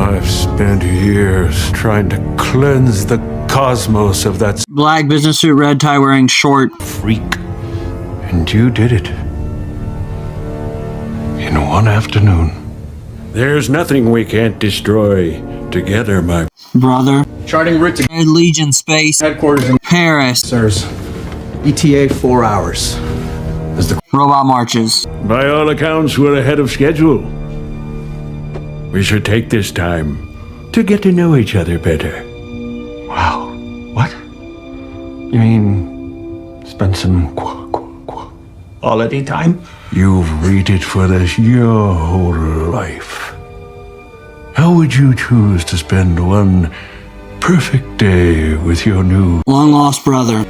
I've spent years trying to cleanse the cosmos of that Black business suit, red tie, wearing short. freak. And you did it. In one afternoon. There's nothing we can't destroy together, my Brother. Charting route to Red Legion Space. headquarters in Paris. Sirs. ETA 4 hours. As the Robot marches. By all accounts, we're ahead of schedule. We should take this time to get to know each other better. Wow. What? You mean spend some quality time? You've waited for this your whole life. How would you choose to spend one perfect day with your new Long lost brother.